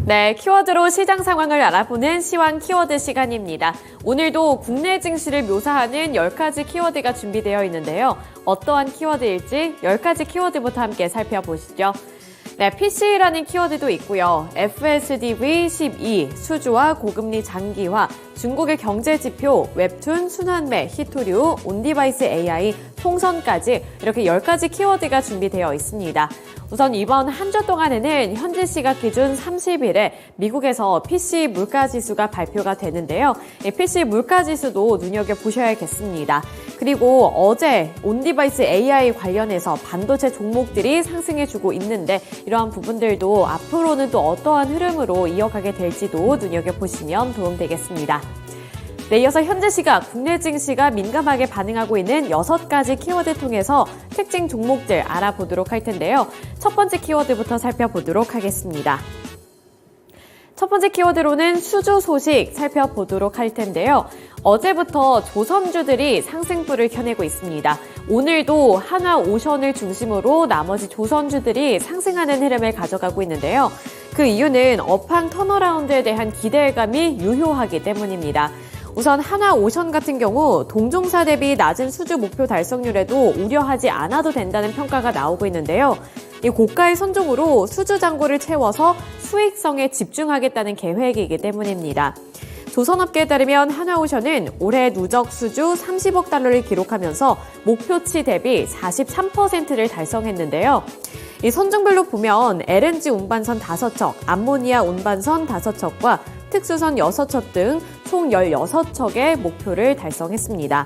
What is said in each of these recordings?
네, 키워드로 시장 상황을 알아보는 시황 키워드 시간입니다. 오늘도 국내 증시를 묘사하는 10가지 키워드가 준비되어 있는데요. 어떠한 키워드일지 10가지 키워드부터 함께 살펴보시죠. 네, PC라는 키워드도 있고요. FSDV 12, 수주와 고금리 장기화, 중국의 경제지표, 웹툰, 순환매, 히토류, 온디바이스 AI, 총선까지 이렇게 10가지 키워드가 준비되어 있습니다. 우선 이번 한 주 동안에는 현지 시각 기준 30일에 미국에서 PC 물가지수가 발표가 되는데요. 이 PC 물가지수도 눈여겨보셔야겠습니다. 그리고 어제 온디바이스 AI 관련해서 반도체 종목들이 상승해주고 있는데 이러한 부분들도 앞으로는 또 어떠한 흐름으로 이어가게 될지도 눈여겨보시면 도움되겠습니다. 네, 이어서 현재 시각 국내 증시가 민감하게 반응하고 있는 6가지 키워드 통해서 특징 종목들 알아보도록 할 텐데요. 첫 번째 키워드부터 살펴보도록 하겠습니다. 첫 번째 키워드로는 수주 소식 살펴보도록 할 텐데요. 어제부터 조선주들이 상승불을 켜내고 있습니다. 오늘도 한화오션을 중심으로 나머지 조선주들이 상승하는 흐름을 가져가고 있는데요. 그 이유는 업황 턴어라운드에 대한 기대감이 유효하기 때문입니다. 우선 한화오션 같은 경우 동종사 대비 낮은 수주 목표 달성률에도 우려하지 않아도 된다는 평가가 나오고 있는데요. 이 고가의 선종으로 수주 잔고를 채워서 수익성에 집중하겠다는 계획이기 때문입니다. 조선업계에 따르면 한화오션은 올해 누적 수주 30억 달러를 기록하면서 목표치 대비 43%를 달성했는데요. 이 선종별로 보면 LNG 운반선 5척, 암모니아 운반선 5척과 특수선 6척 등 총 16척의 목표를 달성했습니다.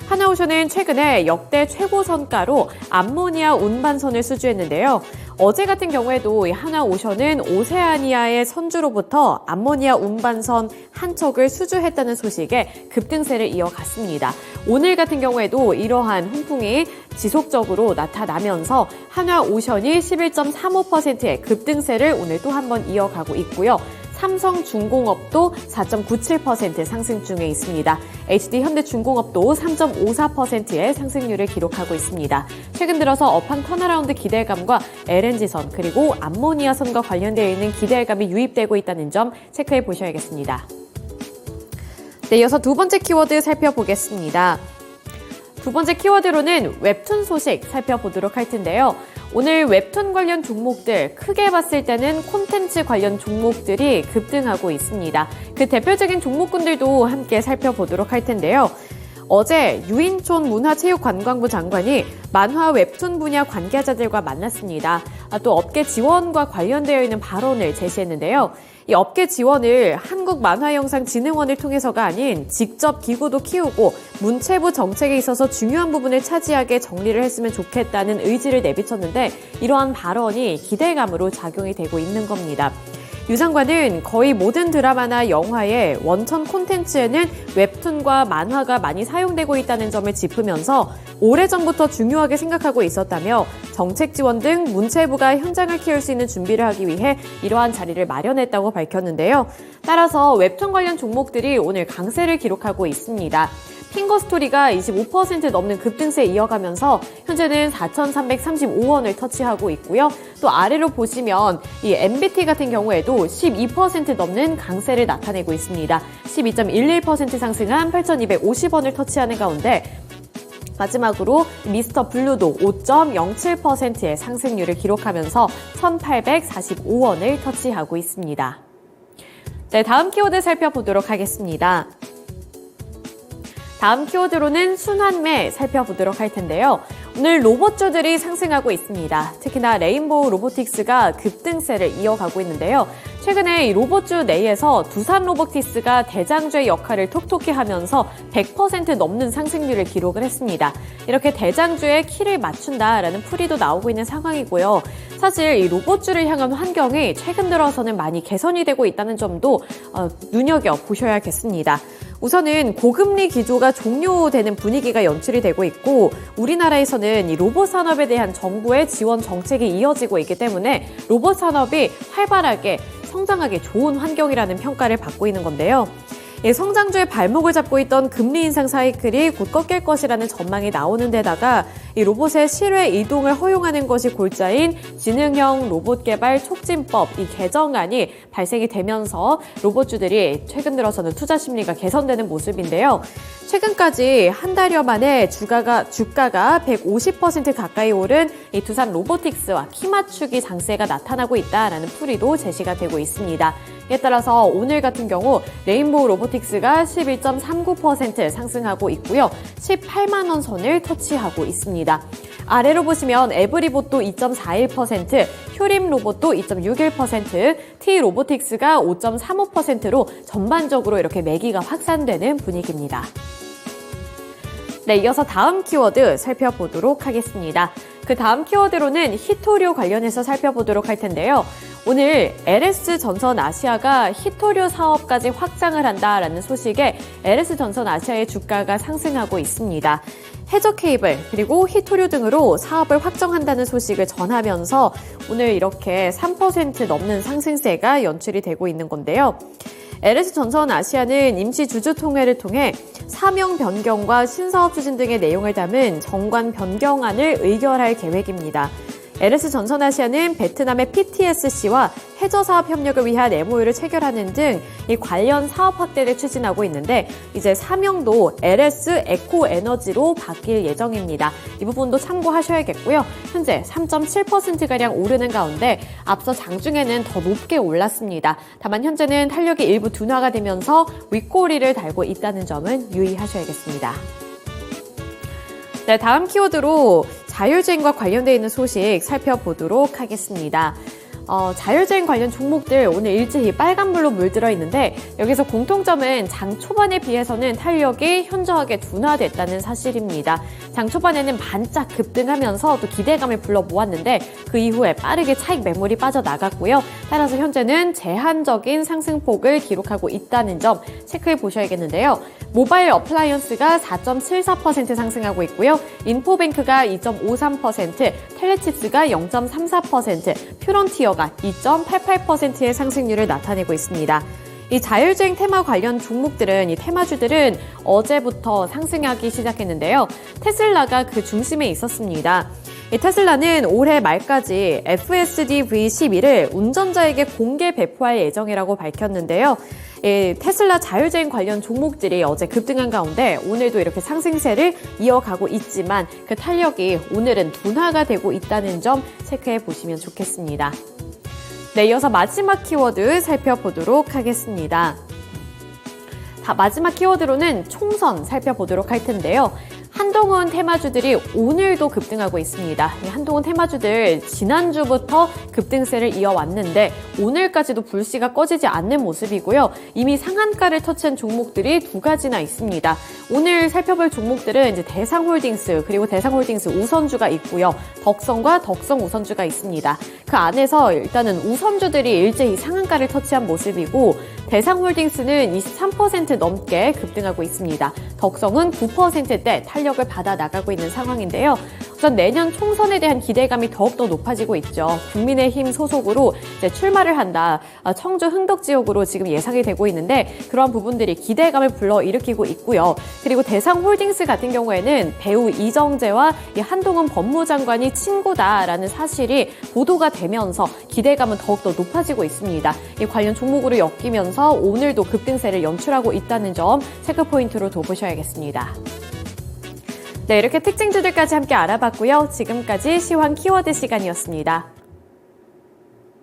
한화오션은 최근에 역대 최고 선가로 암모니아 운반선을 수주했는데요. 어제 같은 경우에도 한화오션은 오세아니아의 선주로부터 암모니아 운반선 한 척을 수주했다는 소식에 급등세를 이어갔습니다. 오늘 같은 경우에도 이러한 훈풍이 지속적으로 나타나면서 한화오션이 11.35%의 급등세를 오늘 또 한 번 이어가고 있고요. 삼성중공업도 4.97% 상승 중에 있습니다. HD현대중공업도 3.54%의 상승률을 기록하고 있습니다. 최근 들어서 업황 턴어라운드 기대감과 LNG선 그리고 암모니아선과 관련되어 있는 기대감이 유입되고 있다는 점 체크해 보셔야겠습니다. 네, 이어서 두 번째 키워드 살펴보겠습니다. 두 번째 키워드로는 웹툰 소식 살펴보도록 할 텐데요. 오늘 웹툰 관련 종목들 크게 봤을 때는 콘텐츠 관련 종목들이 급등하고 있습니다. 그 대표적인 종목군들도 함께 살펴보도록 할 텐데요. 어제 유인촌 문화체육관광부 장관이 만화 웹툰 분야 관계자들과 만났습니다. 또 업계 지원과 관련되어 있는 발언을 제시했는데요. 이 업계 지원을 한국만화영상진흥원을 통해서가 아닌 직접 기구도 키우고 문체부 정책에 있어서 중요한 부분을 차지하게 정리를 했으면 좋겠다는 의지를 내비쳤는데 이러한 발언이 기대감으로 작용이 되고 있는 겁니다. 유 장관은 거의 모든 드라마나 영화의 원천 콘텐츠에는 웹툰과 만화가 많이 사용되고 있다는 점을 짚으면서 오래전부터 중요하게 생각하고 있었다며 정책 지원 등 문체부가 현장을 키울 수 있는 준비를 하기 위해 이러한 자리를 마련했다고 밝혔는데요. 따라서 웹툰 관련 종목들이 오늘 강세를 기록하고 있습니다. 핑거스토리가 25% 넘는 급등세 이어가면서 현재는 4,335원을 터치하고 있고요. 또 아래로 보시면 이 MBT 같은 경우에도 12% 넘는 강세를 나타내고 있습니다. 12.11% 상승한 8,250원을 터치하는 가운데 마지막으로 미스터 블루도 5.07%의 상승률을 기록하면서 1,845원을 터치하고 있습니다. 네, 다음 키워드 살펴보도록 하겠습니다. 다음 키워드로는 순환매 살펴보도록 할 텐데요. 오늘 로봇주들이 상승하고 있습니다. 특히나 레인보우 로보틱스가 급등세를 이어가고 있는데요. 최근에 이 로봇주 내에서 두산 로보틱스가 대장주의 역할을 톡톡히 하면서 100% 넘는 상승률을 기록을 했습니다. 이렇게 대장주의 키를 맞춘다라는 풀이도 나오고 있는 상황이고요. 사실 이 로봇주를 향한 환경이 최근 들어서는 많이 개선이 되고 있다는 점도 눈여겨보셔야겠습니다. 우선은 고금리 기조가 종료되는 분위기가 연출이 되고 있고 우리나라에서는 이 로봇 산업에 대한 정부의 지원 정책이 이어지고 있기 때문에 로봇 산업이 활발하게 성장하기 좋은 환경이라는 평가를 받고 있는 건데요. 성장주의 발목을 잡고 있던 금리 인상 사이클이 곧 꺾일 것이라는 전망이 나오는 데다가 이 로봇의 실외 이동을 허용하는 것이 골자인 지능형 로봇 개발 촉진법 이 개정안이 발생이 되면서 로봇주들이 최근 들어서는 투자 심리가 개선되는 모습인데요. 최근까지 한 달여 만에 주가가 150% 가까이 오른 이 두산 로보틱스와 키 맞추기 장세가 나타나고 있다라는 풀이도 제시가 되고 있습니다. 이에 따라서 오늘 같은 경우 레인보우 로보틱스가 11.39% 상승하고 있고요. 18만 원 선을 터치하고 있습니다. 아래로 보시면 에브리봇도 2.41%, 효림 로봇도 2.61%, T 로보틱스가 5.35%로 전반적으로 이렇게 매기가 확산되는 분위기입니다. 네, 이어서 다음 키워드 살펴보도록 하겠습니다. 그 다음 키워드로는 히토류 관련해서 살펴보도록 할 텐데요. 오늘 LS전선 아시아가 히토류 사업까지 확장을 한다라는 소식에 LS전선 아시아의 주가가 상승하고 있습니다. 해저 케이블 그리고 히토류 등으로 사업을 확정한다는 소식을 전하면서 오늘 이렇게 3% 넘는 상승세가 연출이 되고 있는 건데요. LS전선 아시아는 임시 주주통회를 통해 사명 변경과 신사업 추진 등의 내용을 담은 정관 변경안을 의결할 계획입니다. LS전선 아시아는 베트남의 PTSC와 해저 사업 협력을 위한 MOU를 체결하는 등 이 관련 사업 확대를 추진하고 있는데 이제 사명도 LS 에코 에너지로 바뀔 예정입니다. 이 부분도 참고하셔야겠고요. 현재 3.7%가량 오르는 가운데 앞서 장중에는 더 높게 올랐습니다. 다만 현재는 탄력이 일부 둔화가 되면서 윗꼬리를 달고 있다는 점은 유의하셔야겠습니다. 네, 다음 키워드로 자율주행과 관련되어 있는 소식 살펴보도록 하겠습니다. 자율주행 관련 종목들 오늘 일제히 빨간불로 물들어 있는데 여기서 공통점은 장 초반에 비해서는 탄력이 현저하게 둔화됐다는 사실입니다. 장 초반에는 반짝 급등하면서 또 기대감을 불러 모았는데 그 이후에 빠르게 차익 매물이 빠져나갔고요. 따라서 현재는 제한적인 상승폭을 기록하고 있다는 점 체크해 보셔야겠는데요. 모바일 어플라이언스가 4.74% 상승하고 있고요. 인포뱅크가 2.53%, 텔레칩스가 0.34%, 퓨런티어가 2.88%의 상승률을 나타내고 있습니다. 이 자율주행 테마 관련 종목들은 이 테마주들은 어제부터 상승하기 시작했는데요. 테슬라가 그 중심에 있었습니다. 이 테슬라는 올해 말까지 FSD V12를 운전자에게 공개 배포할 예정이라고 밝혔는데요. 테슬라 자율주행 관련 종목들이 어제 급등한 가운데 오늘도 이렇게 상승세를 이어가고 있지만 그 탄력이 오늘은 둔화가 되고 있다는 점 체크해 보시면 좋겠습니다. 네, 이어서 마지막 키워드 살펴보도록 하겠습니다. 마지막 키워드로는 총선 살펴보도록 할 텐데요. 한동훈 테마주들이 오늘도 급등하고 있습니다. 한동훈 테마주들 지난주부터 급등세를 이어왔는데 오늘까지도 불씨가 꺼지지 않는 모습이고요. 이미 상한가를 터치한 종목들이 두 가지나 있습니다. 오늘 살펴볼 종목들은 이제 대상홀딩스 그리고 대상홀딩스 우선주가 있고요. 덕성과 덕성 우선주가 있습니다. 그 안에서 일단은 우선주들이 일제히 상한가를 터치한 모습이고 대상홀딩스는 23% 넘게 급등하고 있습니다. 덕성은 9%대 탄력을 받아 나가고 있는 상황인데요. 우선 내년 총선에 대한 기대감이 더욱더 높아지고 있죠. 국민의힘 소속으로 이제 출마를 한다. 청주 흥덕 지역으로 지금 예상이 되고 있는데 그러한 부분들이 기대감을 불러일으키고 있고요. 그리고 대상홀딩스 같은 경우에는 배우 이정재와 한동훈 법무장관이 친구다라는 사실이 보도가 되면서 기대감은 더욱더 높아지고 있습니다. 이 관련 종목으로 엮이면서 오늘도 급등세를 연출하고 있다는 점 체크포인트로 둬보셔야겠습니다. 네, 이렇게 특징주들까지 함께 알아봤고요. 지금까지 시황 키워드 시간이었습니다.